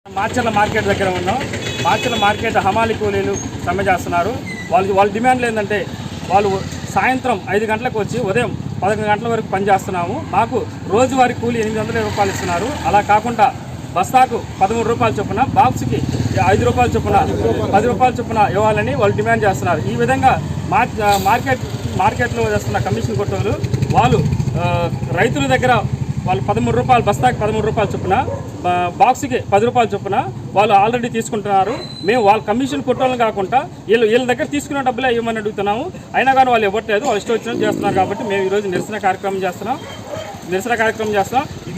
Macherla market దగ్గర ఉన్నాం. Macherla market హమాలి కూలీలు సమ్మె చేస్తున్నారు. వాళ్ళ డిమాండ్లు ఏంటంటే వాళ్ళు సాయంత్రం 5 గంటలకు వచ్చి ఉదయం 11 గంటల వరకు పనిచేస్తున్నాము. మాకు రోజువారీ కూలీ 820 రూపాయలు ఇస్తున్నారు. అలా కాకుండా బస్తాకు 13 రూపాయలు చొప్పున, బాక్స్కి 5 రూపాయలు చొప్పున, 10 రూపాయల చొప్పున ఇవ్వాలని వాళ్ళు డిమాండ్ చేస్తున్నారు. ఈ విధంగా మార్కెట్లో చేస్తున్న కమిషన్ కొట్టోలు వాళ్ళు రైతుల దగ్గర వాళ్ళు 13 రూపాయలు, బస్తాకి 13 రూపాయలు చొప్పున, బాక్స్కి 10 రూపాయలు చొప్పున వాళ్ళు ఆల్రెడీ తీసుకుంటున్నారు. మేము వాళ్ళ కమిషన్ కొట్టాలని కాకుండా వీళ్ళ దగ్గర తీసుకున్న డబ్బులే ఇవ్వమని అడుగుతున్నాము. అయినా కానీ వాళ్ళు ఇవ్వట్లేదు. వాళ్ళు ఇష్టం వచ్చినట్టు చేస్తున్నారు. కాబట్టి మేము ఈరోజు నిరసన కార్యక్రమం చేస్తున్నాం.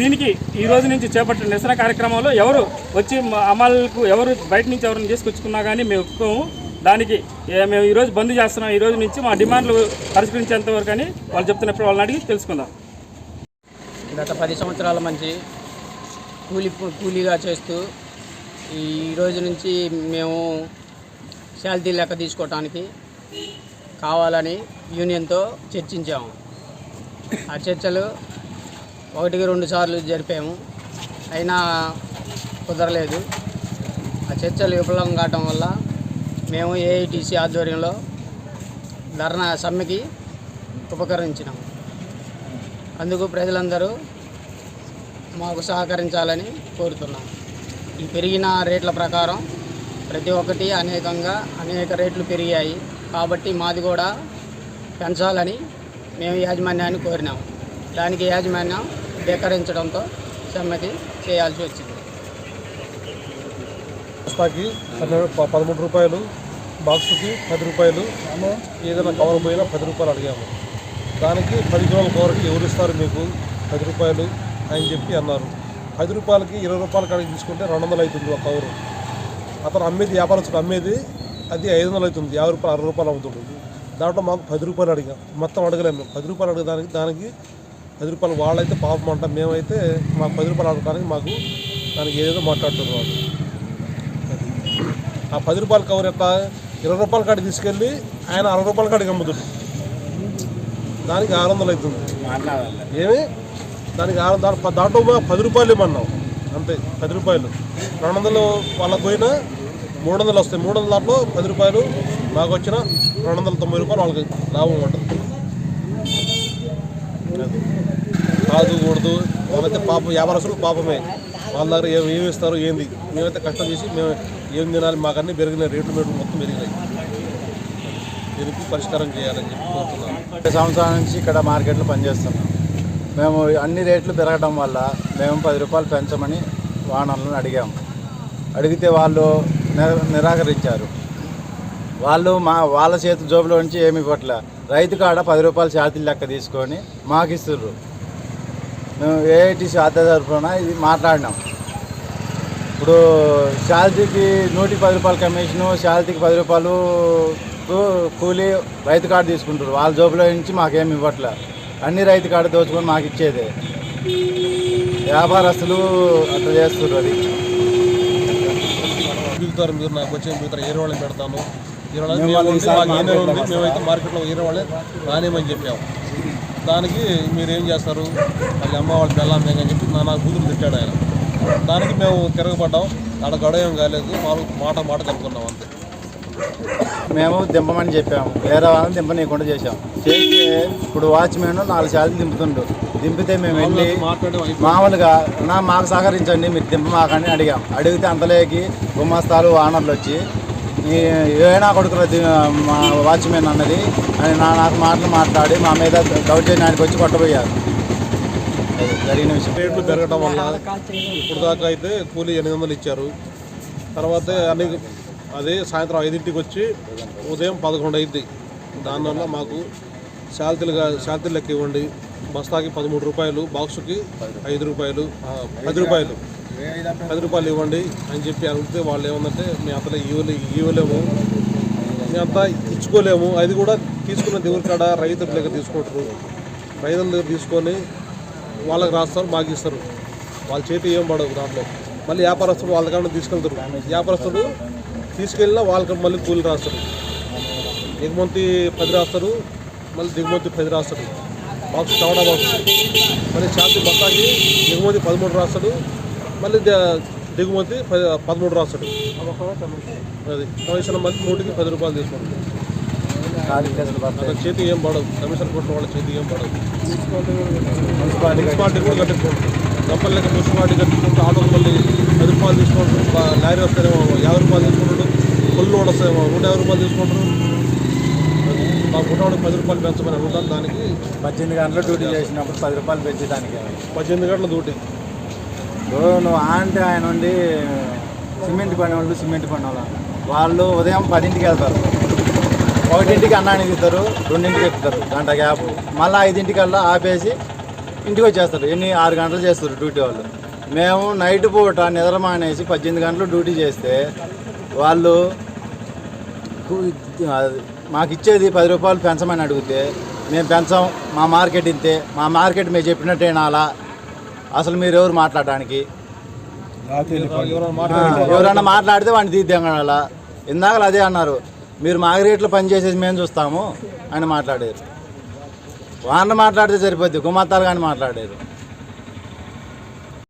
దీనికి ఈ రోజు నుంచి చేపట్టిన నిరసన కార్యక్రమంలో ఎవరు వచ్చి అమలుకు ఎవరు బయట నుంచి ఎవరిని తీసుకొచ్చుకున్నా కానీ మేము ఒప్పుకోము. దానికి మేము ఈరోజు బంద్ చేస్తున్నాం. ఈ రోజు నుంచి మా డిమాండ్లు పరిష్కరించేంత వరకు అని వాళ్ళు చెప్తున్నప్పుడు వాళ్ళని అడిగి తెలుసుకుందాం. గత 10 సంవత్సరాల నుంచి కూలీగా చేస్తూ ఈ రోజు నుంచి మేము శాలరీ లెక్క తీసుకోవటానికి కావాలని యూనియన్తో చర్చించాము. ఆ చర్చలు 1-2 సార్లు జరిపాము. అయినా కుదరలేదు. ఆ చర్చలు విఫలం కావటం వల్ల మేము ఏఐటీసీ ఆధ్వర్యంలో ధర్నా సమ్మెకి ఉపకరించినాము. అందుకు ప్రజలందరూ మాకు సహకరించాలని కోరుతున్నాం. ఈ పెరిగిన రేట్ల ప్రకారం ప్రతి ఒక్కటి అనేక రేట్లు పెరిగాయి. కాబట్టి మాది కూడా పెంచాలని మేము యాజమాన్యాన్ని కోరినాము. దానికి యాజమాన్యం ధిక్కరించడంతో సమ్మతి చేయాల్సి వచ్చింది. బస్తాకి 13 రూపాయలు, బాక్సుకి 10 రూపాయలు, ఏదైనా కవర్ పోయినా 10 రూపాయలు అడిగాము. దానికి 10 కిలోల కవర్కి ఎవరు ఇస్తారు మీకు 10 రూపాయలు అని చెప్పి అన్నారు. 10 రూపాయలకి 20 రూపాయల కాడికి తీసుకుంటే 200 అవుతుంది ఒక కవరు. అతను అమ్మేది, వ్యాపారస్తుడు అమ్మేది అది 500 అవుతుంది. 50 రూపాయలు 60 రూపాయలు అవుతుంది. దాంట్లో మాకు 10 రూపాయలు అడిగాం. మొత్తం అడగలేము. 10 రూపాయలు అడగడానికి దానికి 10 రూపాయలు వాళ్ళైతే పాపం అంట. మేమైతే మాకు 10 రూపాయలు అడగడానికి దానికి ఏదేదో మాట్లాడుతున్నారు వాళ్ళు. ఆ 10 రూపాయల కవర్ ఎట్లా 20 రూపాయల కాడికి తీసుకెళ్ళి ఆయన 60 రూపాయల కాడికి అమ్ముతుంది. దానికి 600 అవుతుంది. ఏమి దానికి దాంట్లో 10 రూపాయలు ఇవ్వమన్నాం అంతే. 10 రూపాయలు 200 వాళ్ళకి పోయినా 300 వస్తాయి. 300 దాంట్లో 10 రూపాయలు మాకు వచ్చిన 290 రూపాయలు వాళ్ళకి లాభం ఉంటుంది. కాదు కూడదు. మేమైతే పాపం వ్యాపారస్తులు పాపమే. వాళ్ళ దగ్గర ఏమి ఇస్తారు ఏంది. మేమైతే కష్టం చేసి మేము ఏం తినాలి. మాకన్నీ పెరిగినాయి. రేట్లు మొత్తం పెరిగినాయి. దీనికి పరిష్కారం చేయాలని చెప్పి కోరుతున్నాను. 2 సంవత్సరాల నుంచి ఇక్కడ మార్కెట్లో పనిచేస్తున్నాం. మేము అన్ని రేట్లు పెరగడం వల్ల మేము 10 రూపాయలు పెంచమని వానర్లను అడిగాము. అడిగితే వాళ్ళు నిరాకరించారు. వాళ్ళ చేతి జోబులో నుంచి ఏమి ఇవ్వట్లే. రైతు కాడ 10 రూపాయలు ఛార్జీలు లెక్క తీసుకొని మాకు ఇస్తుర్రు. మేము ఏఐటీసీ తరఫున ఇది మాట్లాడినాం. ఇప్పుడు శాలరీకి 110 రూపాయల కమిషను, శాలరీకి 10 రూపాయలు కూలీ రైతు కార్డు తీసుకుంటారు. వాళ్ళ జోబులో నుంచి మాకేమి ఇవ్వట్లే. అన్ని రైతు కార్డు దోచుకొని మాకు ఇచ్చేదే. వ్యాపారస్తులు అట్లా చేస్తారు. అది మిగులుతారు. మీరు నాకు వచ్చే మిగతా ఏరే వాళ్ళని పెడతాను. మేమైతే మార్కెట్లో ఏరే వాళ్ళే రానేమని చెప్పాము. దానికి మీరేం చేస్తారు మళ్ళీ అమ్మ వాళ్ళు బెల్లం అని చెప్పి నా కూతురు తిట్టాడు ఆయన. దానికి మేము తిరగబడ్డాం. ఆడ గొడవ కాలేదు. మాట కనుక్కున్నాం అంతే. మేము దింపమని చెప్పాము. వేరే వాళ్ళని దింపనీయకుండా చేసాము. చేస్తే ఇప్పుడు వాచ్మెన్ 4 సార్లు దింపుతుండ్రు. దింపితే మేము వెళ్ళి మామూలుగా మాకు సహకరించండి, మీరు దింపమాకని అడిగాం. అడిగితే అంతలోకి గుమాస్తాలు వానర్లు వచ్చి ఏనా కొడుకుల మా వాచ్మెన్ అన్నది అని నాకు మాట్లాడి మా మీద దౌర్జన్యానికి వచ్చి కొట్టబోయారు. జరిగిన విషయం. రేట్లు పెరగడం వల్ల ఇప్పుడు దాకా అయితే కూలీ 800 ఇచ్చారు. తర్వాత అదే సాయంత్రం 5ంటికి వచ్చి ఉదయం 11 అయింది. దానివల్ల మాకు శాలరీ లెక్క ఇవ్వండి. బస్తాకి 13 రూపాయలు, బాక్సుకి 5 రూపాయలు, 10 రూపాయలు 10 రూపాయలు ఇవ్వండి అని చెప్పి అడిగితే వాళ్ళు ఏమందంటే మేము అంతలో ఇవ్వలేము, మేము అంతా ఇచ్చుకోలేము. అది కూడా తీసుకున్న దేవుడి కాడ రైతుల దగ్గర తీసుకుంటారు. రైతుల దగ్గర తీసుకొని వాళ్ళకి రాస్తారు, మాకు ఇస్తారు. వాళ్ళ చేతి ఏం పడవు దాంట్లో. మళ్ళీ వ్యాపారస్తులు వాళ్ళ కాడ తీసుకెళ్తారు. వ్యాపారస్తులు తీసుకెళ్ళినా వాళ్ళకి మళ్ళీ కూలి రాస్తారు. ఎగుమతి 10 రాస్తారు, మళ్ళీ దిగుమతి 10 రాస్తారు. బాక్స్ చవడా బాక్స్ మళ్ళీ ఛార్జీ బస్తాకి ఎగుమతి 13 రాస్తాడు. మళ్ళీ దిగుమతి 13 రాస్తాడు. అది కమిషన్ మళ్ళీ 100కి 10 రూపాయలు తీసుకుంటాడు. అక్కడ చేతి ఏం పడదు, కమిషన్ కొట్టిన వాళ్ళ చేతి ఏం పడదు. మున్సిపాలిటీ కూడా కట్టించుకుంటారు. డబ్బులు లెక్క మున్సిపాలిటీ కట్టించుకుంటూ ఆటోలు మళ్ళీ 10 రూపాయలు తీసుకుంటారు. లారీ వస్తేనేమో 50 రూపాయలు తీసుకుంటాడు. ఫుల్ లోడ్ వస్తేమో 150 రూపాయలు తీసుకుంటారు. మా పుట్టవాడికి 10 రూపాయలు పెంచమని అడుగుతాను. దానికి 18 గంటలు డ్యూటీ చేసినప్పుడు 10 రూపాయలు పెంచడానికి 18 గంటల డ్యూటీ. నువ్వు అంటే ఆయన నుండి సిమెంట్ పని వాళ్ళు వాళ్ళు ఉదయం 10ంటికి వెళ్తారు, 1ంటికి అన్నానికి ఇస్తారు, 2ంటికి ఎక్కుతారు, గంట గ్యాప్, మళ్ళీ 5ంటికల్లా ఆపేసి ఇంటికి వచ్చేస్తారు. 6 గంటలు చేస్తారు డ్యూటీ వాళ్ళు. మేము నైట్ పూట నిద్ర మానేసి 18 గంటలు డ్యూటీ చేస్తే వాళ్ళు మాకు ఇచ్చేది 10 రూపాయలు పెంచమని అడిగితే మేము పెంచాం, మా మార్కెట్ ఇంతే, మా మార్కెట్ మేము చెప్పినట్టేనాలా, అసలు మీరు ఎవరు మాట్లాడడానికి, ఎవరన్నా మాట్లాడితే వాడిని తీద్దాం. ఇందాక అదే అన్నారు, మీరు మార్కెట్లో పనిచేసేది మేము చూస్తాము అని మాట్లాడారు. వాడిని మాట్లాడితే సరిపోద్ది, గుమ్మత్తాలు కానీ మాట్లాడారు.